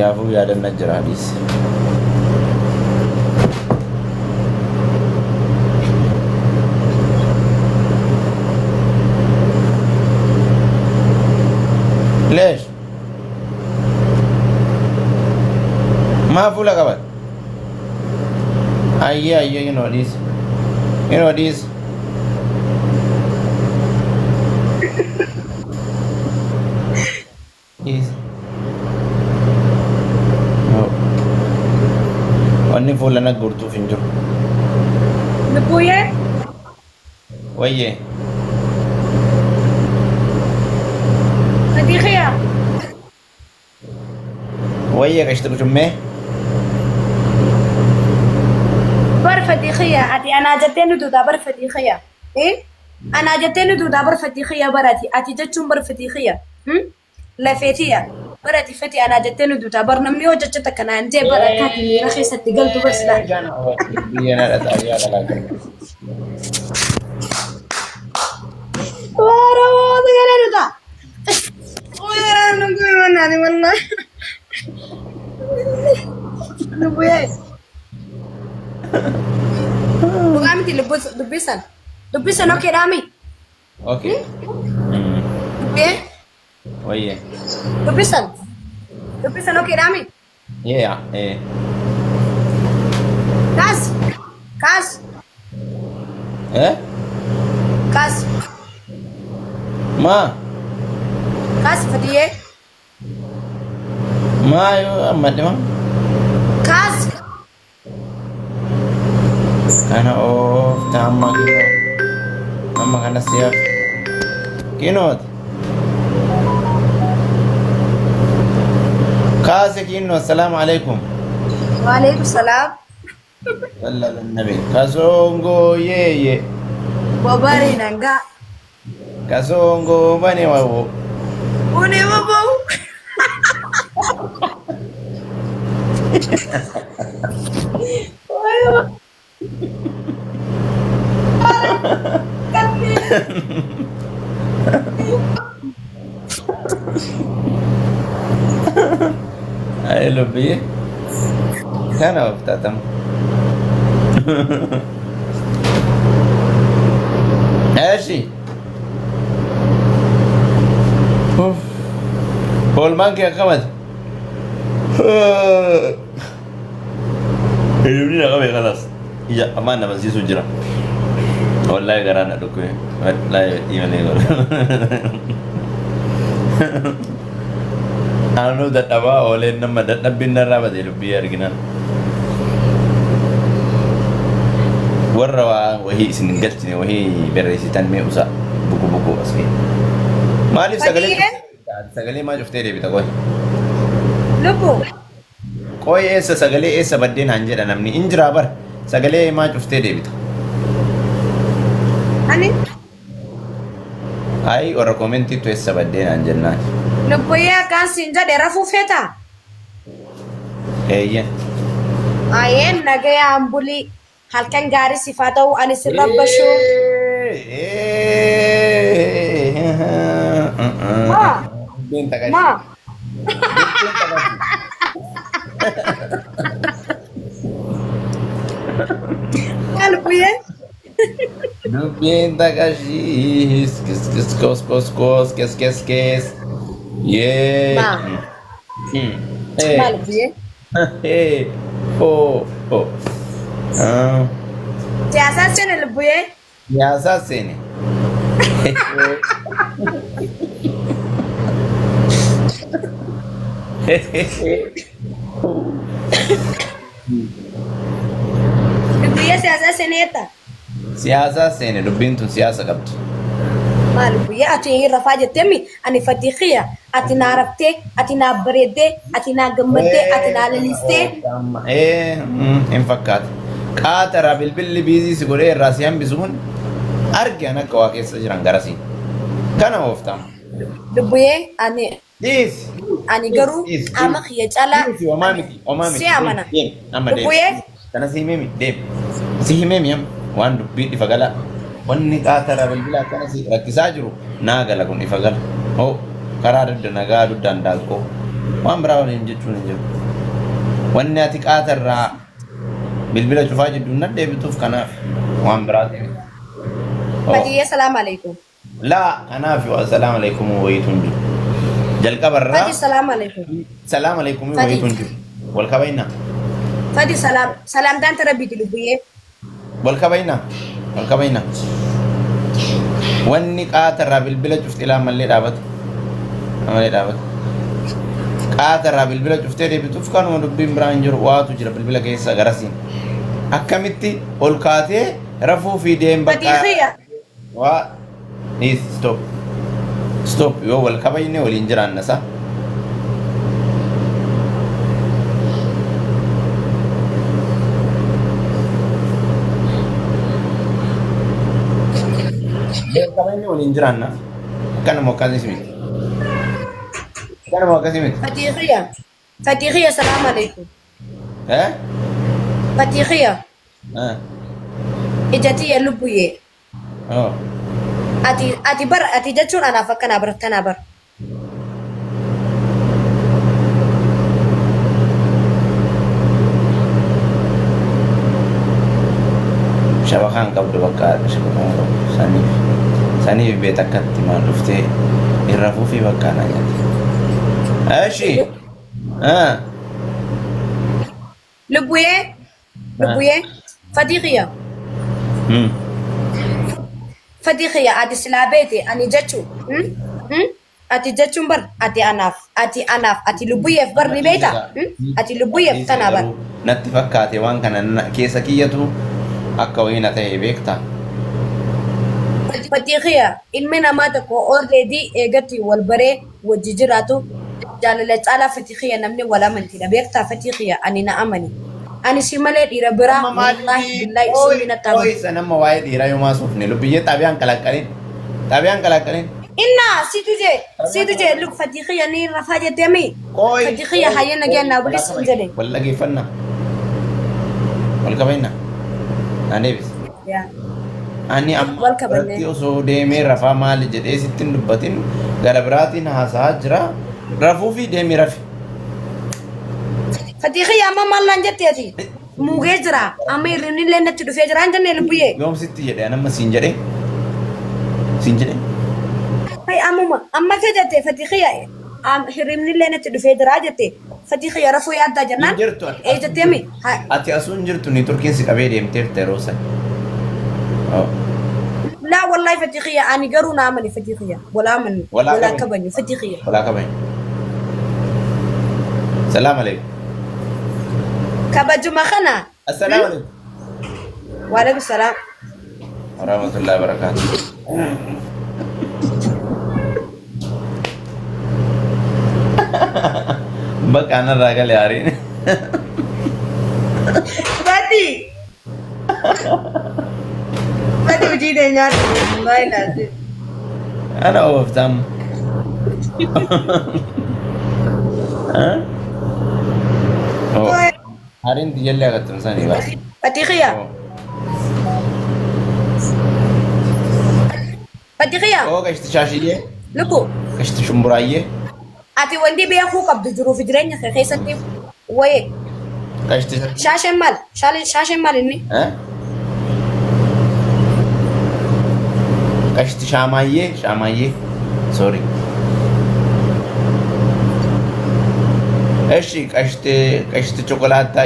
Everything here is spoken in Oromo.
يافو يا دنا جراديس ليش ما فولا قبل أيه you know this is no واني فولا نقرتو فينجو نبويا ويه فديخيا ويه قشتك جمه بر فديخيا أتي أنا جتني دودا بر فديخيا إيه أنا جتني دودا بر فديخيا براتي أتي جتشم بر فديخيا لا فيتيا براتي فتي أنا جتني دودا بر نمني وجتك أنا عندي بركاتي رخي ستقلت بس لا بينا لا تعيا لا كلمة وارا وارا يا دودا ويا نقول أنا والله نبويا وقامتي لبسن اوكي رامي اوكي ايه ويه لبسن اوكي رامي يا ايه كاس ايه كاس ما فتيه ما يو اما دم كاس انا اوف تاما كينو اما كان سياف كينو كاسة كينو السلام عليكم وعليكم السلام صلى على النبي كاسونغو يي وباري نانغا كاسونغو بني وابو وني بابو ايوه اي لبي كان وفتاتم ماشي اوف هو المانك يا خمد يجيبني غبي خلاص يا امانه بس يسجل والله قرانا دوكو لا يملي يقول anu dadhaba ooleen nama dadhabbiin narraa bade dubbii arginaan warra waa wahii isin hin galchine wahii barreessitan mee usa buku as kee maaliif sagalee maa cuftee deebita qoy لبو qoy eessa sagalee eessa baddeen haan jedha namni in jiraa bar sagalee maa cuftee deebita أني ay warra koomentiitu eessa baddeen haan jennaan لبو يا كان سنجا درافو فتا eeyyen أين نجاي أمبولي هل كان جاري صفاته أنا سربشو ما قالوا يا Dubbiin takashis kis kos kes yeah ما hey قالوا يا hey oh ah جاسا سنة لبو يا ya sasa ni لبو يا سياسة سنة siyasa sene dubbiin tun siyasa qabdi مالك يا أتي رفاجة تمي أنا فتيخية أتي نعرفتي أتي نعبريتي أتي نعجمتي أتي نعلنيستي hin fakkaatu qaatara bilbilli biizii si godhee irraa si hambisuun argi an akka waa keessa jiran garasiin kana ooftam لبوي dhiis أنا جرو أما خي جلا dhiisi homaa miti Si amana. deem amma deem Lubbu'ee? kana si himemi deem si himemi am waan dubbii ifa gala wanni qaatara bilbila akkana si rakkisaa jiru naa gala kun ifa gala hoo karaa dadda nagaa duddaan daakoo waan biraa waliin jechuun hin jiru. Wanni ati qaatarraa bilbila cufaa jedhu na deebituuf kanaaf waan biraati. Fadiyya salaam alaikum. Laa kanaaf assalaam alaikum wayiituun jiru. Jalqabarraa Fadi salaam alaikum. salaam alaikum wayiituun jiru. Wal kabaynaa. Fadi salaam daanta rabbiiti lubbuyyee. Wal kabaynaa. Wal kabaynaa. Wanni qaatarraa bilbila cufti ilaa mallee dhaabata. Malee dhaabata. Qaatarraa bilbila cuftee deebituuf kanuma dubbiin biraan jiru waatu jira bilbila keessa garasiin. Akkamitti ol kaatee rafuu fi deem bakka. Fadiyya. Waa stop. Stop yoo wal kabayne waliin jiraanna sa. Wal kabayne waliin jiraanna. Kanuma akkasii miti. Kanuma akkasii miti. Fadiyya salaam alaikum. Fadiyya. Ijatiyya lubbuyyee. Oh. Ati jechuun anaaf akkanaa barattanaa bar. Shabakaan qabdu bakka shabakaan qabdu saniif beet akkatti maal dhuftee irra fuufii bakka na nyaate. Ashi. Lubbuyyee. Fadiyya. Fadiyya ati silaa beete ani jechuun. Ati jechuun bar ati anaaf ati lubbuyyeef bar ni beeta. Ati lubbuyyeef tanaa bar. Natti fakkaate waan kana keessa kiyyatu akka wayina ta'e beekta. Fadiyya ilmi namaa tokko already eegatti wal baree wajji jiraatu jaalala caalaa Fadiyya namni wal amantiidha beektaa Fadiyya ani na amani. Ani si malee dhiira biraa wallahi billahi isin na tabu. Isa nama waa'ee dhiiraa yoo maasuufne lubbiyyee xaabiyaan kalaqqalin. Xaabiyaan kalaqqalin. Inna situ je luk Fadiyya ni rafaa jettemi. Fadiyya hayyana geenna bulis hin jedhe. Wal dhageeffannaa. Wal kabaynaa. Naan deebis. Ani amma irratti osoo deemee rafaa maali jedhee sittin dubbatin gara biraatiin haasa'aa jira. Rafuu fi deemee rafi. Fadiyya amma maallaan jetteeti? Mugee jira. Amma hirribni illee natti dhufee jira hin jennee lubbuyyee. Yoom sitti jedhee anamma siin jedhee? Siin jedhee? Hai amma kee jettee Fadiyya hirribni illee natti dhufee jira jettee Fadiyya rafuu yaaddaa jennaan. Jirtu Ee jetteemi. ati asuun jirtu ni turkiin si qabee deemteerta yeroo san. Laa wallahi Fadiyya ani garuu na amani Fadiyya. Walaa amani. Walaa kabanyu Fadiyya. Walaa kabanyu. Salaam alaikum. Kabajuma kana. Assalamu alaikum. Waalaikum salaam. Warahmatullahi wabarakatuh. Bakka anarraa galee aariin. Fadi hojii dee nyaatu baay'ee laate. Ana ooftam. Aariin xiyyeellee agattum sanii bara. Fadiyya. Fadiyya. Oo gashti shaashiyyee. Lubbu. Gashti shumburaayyee. Ati wanti beekuu qabdu jiruuf jireenya kee keessatti wayee. Gashti Shaasheen maal? Shaasheen maal inni? Gashti shaamaayyee. Sorry. Eshi gashti chokolaataa